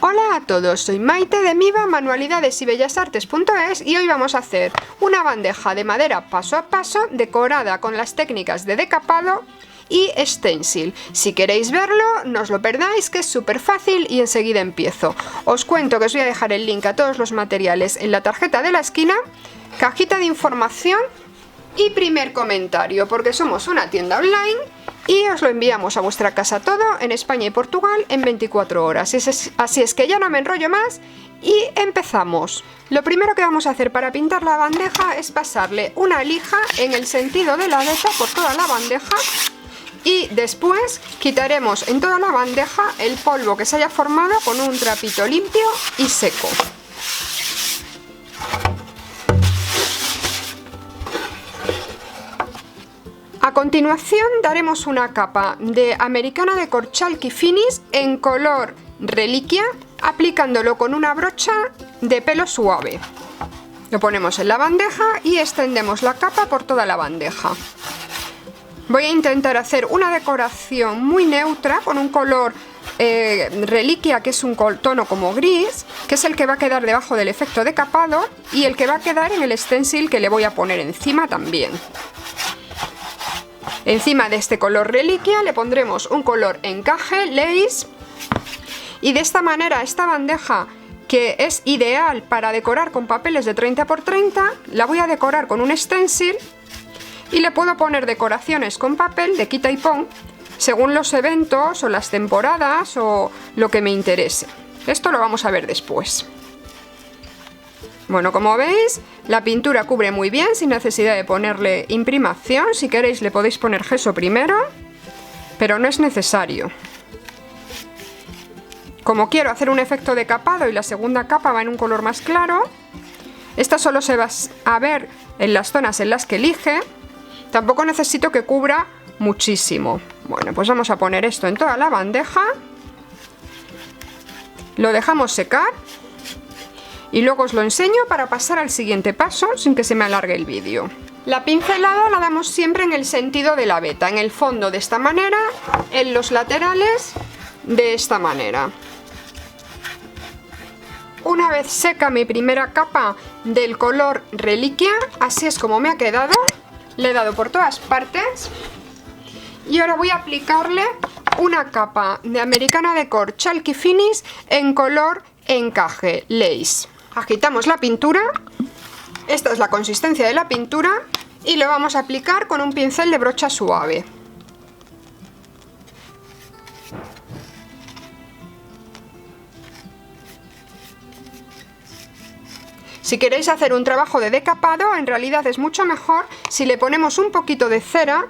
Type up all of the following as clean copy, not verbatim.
Hola a todos, soy Maite de Miva Manualidades y Bellasartes.es y hoy vamos a hacer una bandeja de madera paso a paso decorada con las técnicas de decapado y stencil. Si queréis verlo, no os lo perdáis, que es súper fácil y enseguida empiezo. Os cuento que os voy a dejar el link a todos los materiales en la tarjeta de la esquina, cajita de información y primer comentario, porque somos una tienda online y os lo enviamos a vuestra casa todo en España y Portugal en 24 horas. Así es que ya no me enrollo más y empezamos. Lo primero que vamos a hacer para pintar la bandeja es pasarle una lija en el sentido de la veta por toda la bandeja y después quitaremos en toda la bandeja el polvo que se haya formado con un trapito limpio y seco. A continuación daremos una capa de Americana Decor Chalky Finish en color reliquia, aplicándolo con una brocha de pelo suave. Lo ponemos en la bandeja y extendemos la capa por toda la bandeja. Voy a intentar hacer una decoración muy neutra con un color reliquia, que es un tono como gris, que es el que va a quedar debajo del efecto decapado y el que va a quedar en el stencil que le voy a poner encima también. Encima de este color reliquia le pondremos un color encaje, lace, y de esta manera esta bandeja, que es ideal para decorar con papeles de 30 x 30, la voy a decorar con un stencil y le puedo poner decoraciones con papel de quita y pon según los eventos o las temporadas o lo que me interese. Esto lo vamos a ver después. Bueno, como veis, la pintura cubre muy bien sin necesidad de ponerle imprimación. Si queréis le podéis poner gesso primero, pero no es necesario. Como quiero hacer un efecto decapado y la segunda capa va en un color más claro, esta solo se va a ver en las zonas en las que elige. Tampoco necesito que cubra muchísimo. Bueno, pues vamos a poner esto en toda la bandeja. Lo dejamos secar. Y luego os lo enseño para pasar al siguiente paso sin que se me alargue el vídeo. La pincelada la damos siempre en el sentido de la veta, en el fondo de esta manera, en los laterales de esta manera. Una vez seca mi primera capa del color reliquia, así es como me ha quedado. Le he dado por todas partes y ahora voy a aplicarle una capa de Americana Decor Chalky Finish en color encaje, lace. Agitamos la pintura, esta es la consistencia de la pintura y lo vamos a aplicar con un pincel de brocha suave. Si queréis hacer un trabajo de decapado, en realidad es mucho mejor si le ponemos un poquito de cera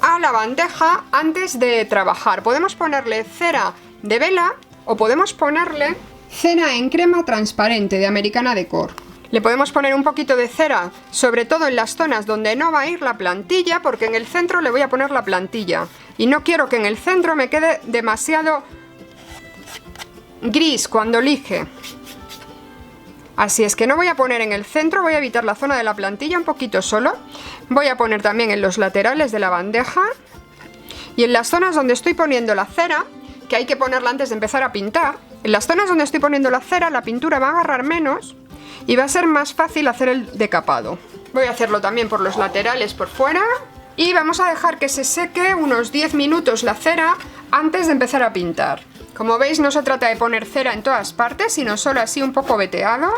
a la bandeja antes de trabajar. Podemos ponerle cera de vela o podemos ponerle cera en crema transparente de Americana Decor. Le podemos poner un poquito de cera, sobre todo en las zonas donde no va a ir la plantilla, porque en el centro le voy a poner la plantilla. Y no quiero que en el centro me quede demasiado gris cuando lije. Así es que no voy a poner en el centro, voy a evitar la zona de la plantilla un poquito solo. Voy a poner también en los laterales de la bandeja y en las zonas donde estoy poniendo la cera, que hay que ponerla antes de empezar a pintar. En las zonas donde estoy poniendo la cera, la pintura va a agarrar menos y va a ser más fácil hacer el decapado. Voy a hacerlo también por los laterales por fuera y vamos a dejar que se seque unos 10 minutos la cera antes de empezar a pintar. Como veis, no se trata de poner cera en todas partes, sino solo así un poco veteado.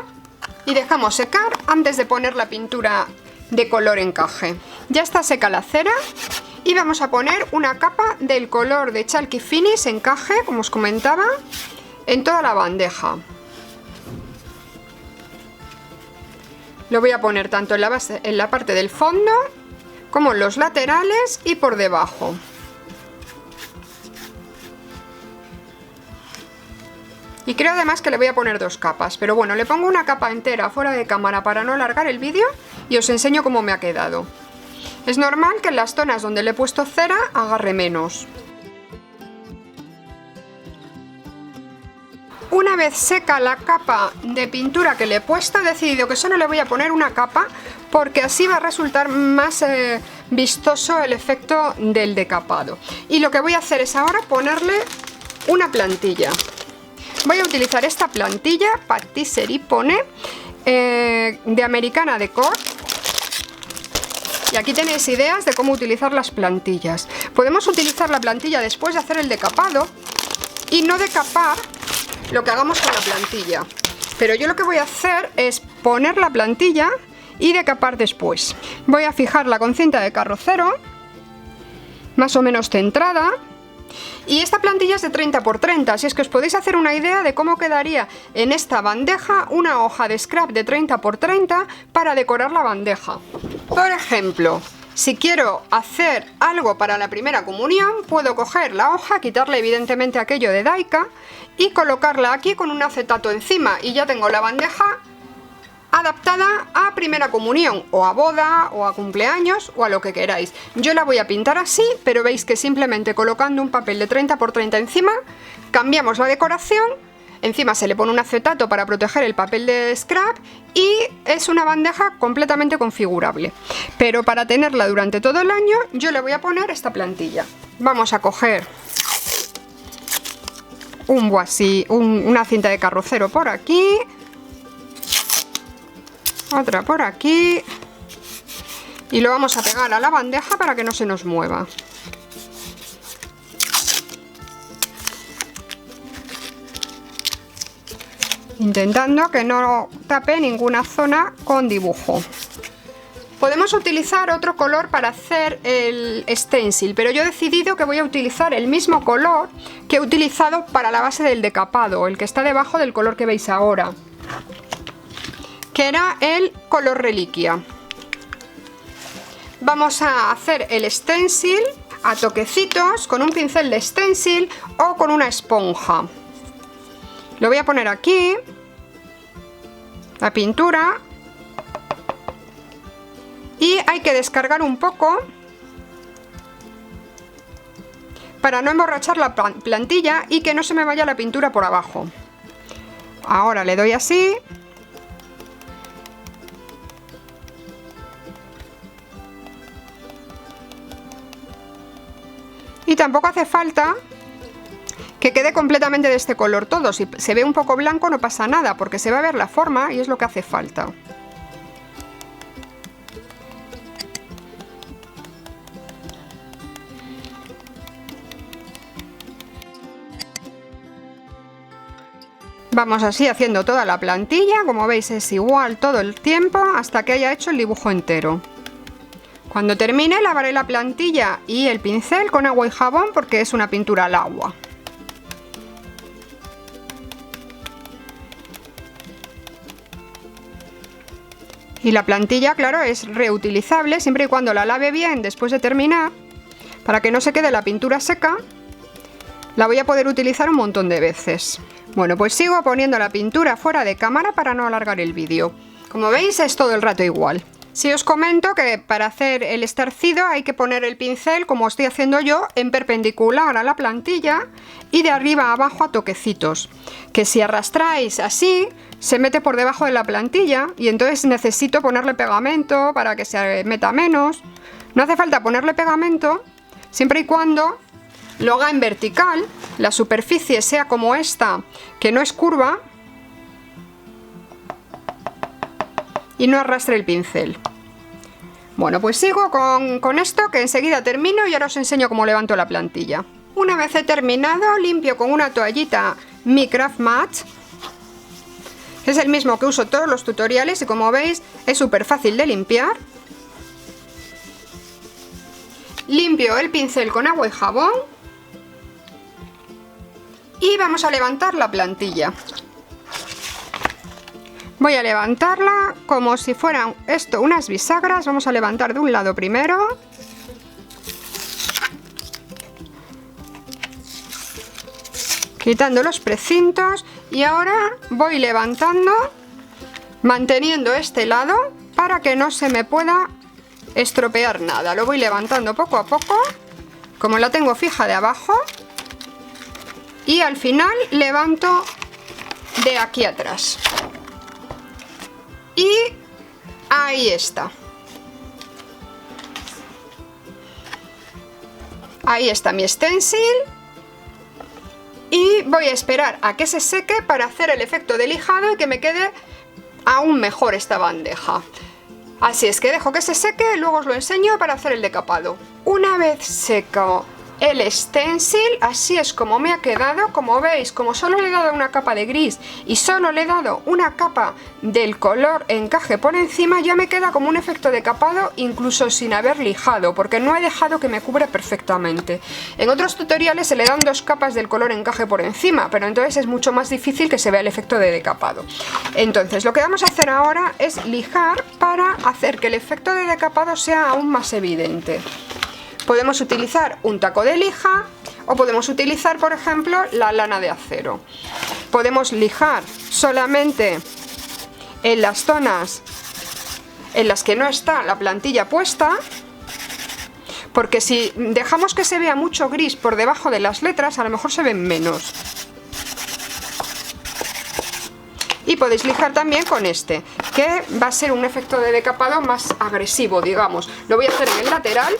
Y dejamos secar antes de poner la pintura de color encaje. Ya está seca la cera y vamos a poner una capa del color de Chalky Finish encaje, como os comentaba, en toda la bandeja. Lo voy a poner tanto en la base, en la parte del fondo, como en los laterales y por debajo. Y creo además que le voy a poner dos capas, pero bueno, le pongo una capa entera fuera de cámara para no alargar el vídeo y os enseño cómo me ha quedado. Es normal que en las zonas donde le he puesto cera agarre menos. Una vez seca la capa de pintura que le he puesto, he decidido que solo le voy a poner una capa porque así va a resultar más vistoso el efecto del decapado. Y lo que voy a hacer es ahora ponerle una plantilla. Voy a utilizar esta plantilla Patisserie pone de Americana Decor. Y aquí tenéis ideas de cómo utilizar las plantillas. Podemos utilizar la plantilla después de hacer el decapado y no decapar lo que hagamos con la plantilla. Pero yo lo que voy a hacer es poner la plantilla y decapar después. Voy a fijarla con cinta de carrocero, más o menos centrada. Y esta plantilla es de 30 x 30, así es que os podéis hacer una idea de cómo quedaría en esta bandeja una hoja de scrap de 30 x 30 para decorar la bandeja. Por ejemplo, si quiero hacer algo para la primera comunión, puedo coger la hoja, quitarle evidentemente aquello de Daika y colocarla aquí con un acetato encima y ya tengo la bandeja adaptada a primera comunión, o a boda, o a cumpleaños, o a lo que queráis. Yo la voy a pintar así, pero veis que simplemente colocando un papel de 30 x 30 encima, cambiamos la decoración, encima se le pone un acetato para proteger el papel de scrap y es una bandeja completamente configurable. Pero para tenerla durante todo el año, yo le voy a poner esta plantilla. Vamos a coger una cinta de carrocero por aquí, otra por aquí y lo vamos a pegar a la bandeja para que no se nos mueva. Intentando que no tape ninguna zona con dibujo. Podemos utilizar otro color para hacer el stencil, pero yo he decidido que voy a utilizar el mismo color que he utilizado para la base del decapado, el que está debajo del color que veis ahora, que era el color reliquia. Vamos a hacer el stencil a toquecitos con un pincel de stencil o con una esponja. Lo voy a poner aquí, la pintura, y hay que descargar un poco para no emborrachar la plantilla y que no se me vaya la pintura por abajo. Ahora le doy así. Y tampoco hace falta que quede completamente de este color todo. Si se ve un poco blanco no pasa nada, porque se va a ver la forma y es lo que hace falta. Vamos así haciendo toda la plantilla, como veis es igual todo el tiempo hasta que haya hecho el dibujo entero. Cuando termine lavaré la plantilla y el pincel con agua y jabón porque es una pintura al agua. Y la plantilla, claro, es reutilizable siempre y cuando la lave bien después de terminar, para que no se quede la pintura seca. La voy a poder utilizar un montón de veces. Bueno, pues sigo poniendo la pintura fuera de cámara para no alargar el vídeo. Como veis es todo el rato igual. Si os comento que para hacer el estarcido hay que poner el pincel, como estoy haciendo yo, en perpendicular a la plantilla y de arriba a abajo a toquecitos. Que si arrastráis así, se mete por debajo de la plantilla y entonces necesito ponerle pegamento para que se meta menos. No hace falta ponerle pegamento siempre y cuando lo haga en vertical, la superficie sea como esta, que no es curva, y no arrastre el pincel. Bueno, pues sigo con esto, que enseguida termino y ahora os enseño cómo levanto la plantilla. Una vez he terminado, limpio con una toallita Mi Craft Mat. Es el mismo que uso todos los tutoriales y como veis es súper fácil de limpiar. Limpio el pincel con agua y jabón y vamos a levantar la plantilla. Voy a levantarla como si fueran esto unas bisagras. Vamos a levantar de un lado primero. Quitando los precintos y ahora voy levantando, manteniendo este lado para que no se me pueda estropear nada. Lo voy levantando poco a poco, como la tengo fija de abajo, y al final levanto de aquí atrás. Y ahí está. Ahí está mi stencil. Y voy a esperar a que se seque para hacer el efecto de lijado y que me quede aún mejor esta bandeja. Así es que dejo que se seque, luego os lo enseño para hacer el decapado. Una vez seco el stencil, así es como me ha quedado. Como veis, como solo le he dado una capa de gris y solo le he dado una capa del color encaje por encima, ya me queda como un efecto decapado incluso sin haber lijado, porque no he dejado que me cubra perfectamente. En otros tutoriales se le dan 2 capas del color encaje por encima, pero entonces es mucho más difícil que se vea el efecto de decapado. Entonces lo que vamos a hacer ahora es lijar para hacer que el efecto de decapado sea aún más evidente. Podemos utilizar un taco de lija o podemos utilizar, por ejemplo, la lana de acero. Podemos lijar solamente en las zonas en las que no está la plantilla puesta, porque si dejamos que se vea mucho gris por debajo de las letras, a lo mejor se ven menos. Y podéis lijar también con este, que va a ser un efecto de decapado más agresivo, digamos. Lo voy a hacer en el lateral.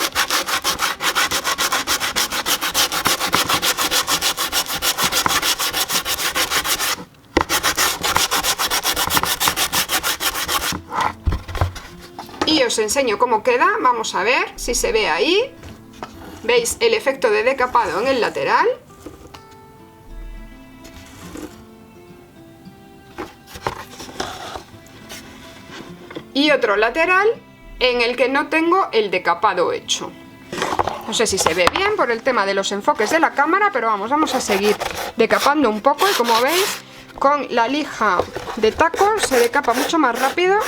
Y os enseño cómo queda. Vamos a ver si se ve ahí. ¿Veis el efecto de decapado en el lateral? Y otro lateral en el que no tengo el decapado hecho. No sé si se ve bien por el tema de los enfoques de la cámara, pero vamos a seguir decapando un poco. Y como veis, con la lija de taco se decapa mucho más rápido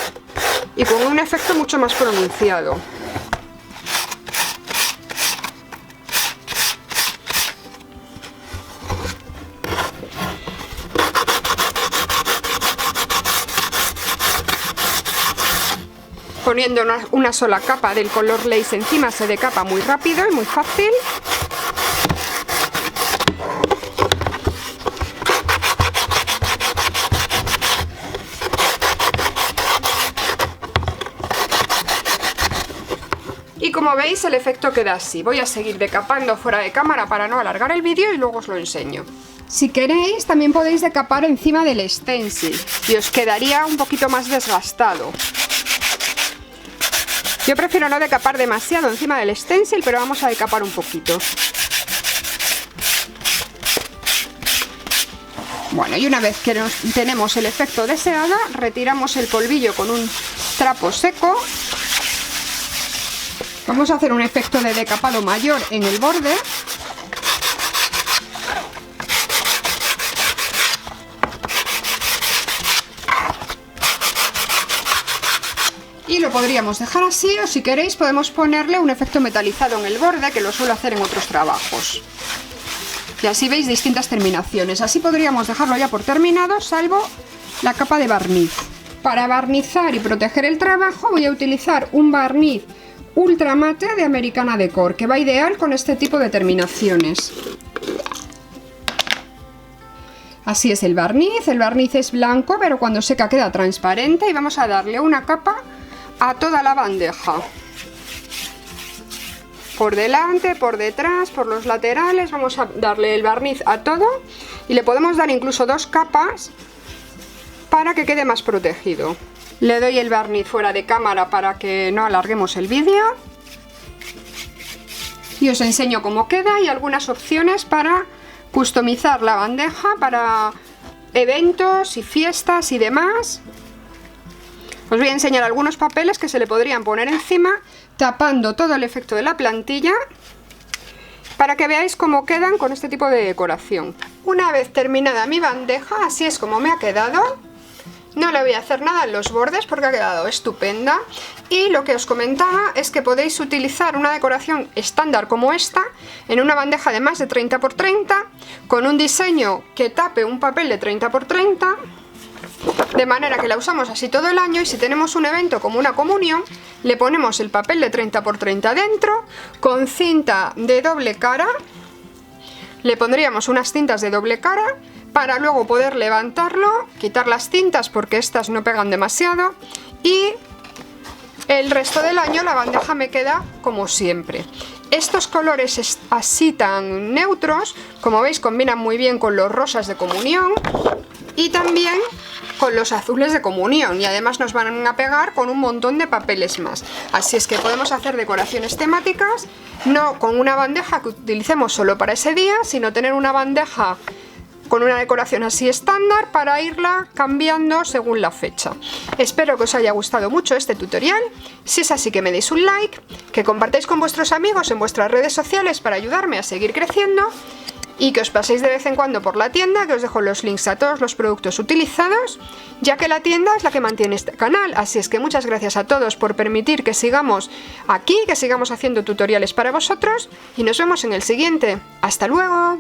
y con un efecto mucho más pronunciado. Poniendo una sola capa del color lace encima se decapa muy rápido y muy fácil. Y como veis, el efecto queda así. Voy a seguir decapando fuera de cámara para no alargar el vídeo y luego os lo enseño. Si queréis, también podéis decapar encima del stencil y os quedaría un poquito más desgastado. Yo prefiero no decapar demasiado encima del stencil, pero vamos a decapar un poquito. Bueno, y una vez que tenemos el efecto deseado, retiramos el polvillo con un trapo seco. Vamos a hacer un efecto de decapado mayor en el borde. Y lo podríamos dejar así, o si queréis podemos ponerle un efecto metalizado en el borde, que lo suelo hacer en otros trabajos. Y así veis distintas terminaciones. Así podríamos dejarlo ya por terminado, salvo la capa de barniz. Para barnizar y proteger el trabajo voy a utilizar un barniz ultra mate de Americana Decor, que va ideal con este tipo de terminaciones. Así es el barniz es blanco, pero cuando seca queda transparente, y vamos a darle una capa a toda la bandeja. Por delante, por detrás, por los laterales, vamos a darle el barniz a todo, y le podemos dar incluso 2 capas para que quede más protegido. Le doy el barniz fuera de cámara para que no alarguemos el vídeo. Y os enseño cómo queda y algunas opciones para customizar la bandeja para eventos y fiestas y demás. Os voy a enseñar algunos papeles que se le podrían poner encima, tapando todo el efecto de la plantilla, para que veáis cómo quedan con este tipo de decoración. Una vez terminada mi bandeja, así es como me ha quedado. No le voy a hacer nada en los bordes porque ha quedado estupenda. Y lo que os comentaba es que podéis utilizar una decoración estándar como esta en una bandeja de más de 30 x 30, con un diseño que tape un papel de 30 x 30, de manera que la usamos así todo el año, y si tenemos un evento como una comunión, le ponemos el papel de 30 x 30 dentro, con cinta de doble cara, le pondríamos unas cintas de doble cara, para luego poder levantarlo, quitar las cintas porque estas no pegan demasiado, y el resto del año la bandeja me queda como siempre. Estos colores así tan neutros, como veis, combinan muy bien con los rosas de comunión y también con los azules de comunión, y además nos van a pegar con un montón de papeles más. Así es que podemos hacer decoraciones temáticas, no con una bandeja que utilicemos solo para ese día, sino tener una bandeja con una decoración así estándar para irla cambiando según la fecha. Espero que os haya gustado mucho este tutorial. Si es así, que me deis un like, que compartáis con vuestros amigos en vuestras redes sociales para ayudarme a seguir creciendo, y que os paséis de vez en cuando por la tienda, que os dejo los links a todos los productos utilizados, ya que la tienda es la que mantiene este canal. Así es que muchas gracias a todos por permitir que sigamos aquí, que sigamos haciendo tutoriales para vosotros, y nos vemos en el siguiente. ¡Hasta luego!